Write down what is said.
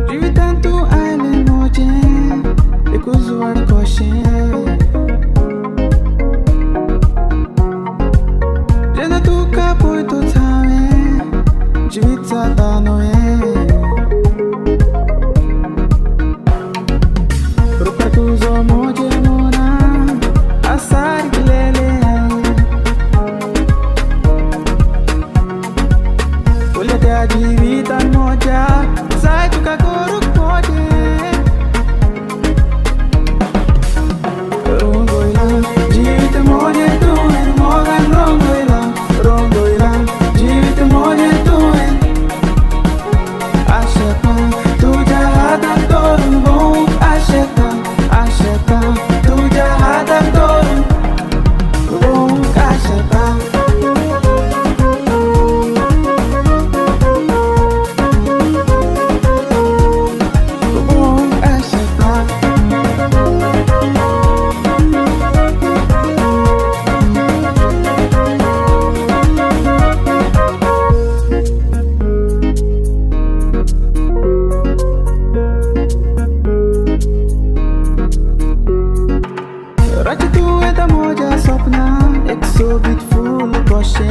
జీవితంతో ఆలే మోజే ఎక్కువ కోశే జన tu kapoi to tame Jeevitha దానోయే Rupa zo moje mona asar gilele Olha te adivita moja sai tu kakuru koje Rongoila jivita moje tu en mogan rongoila jivita moje tu en Ashapa tu jahada torun bom ashapa tu jahada torun bom ashapa bom ashapa Raja tu eta moja sopna ek so beautiful poshe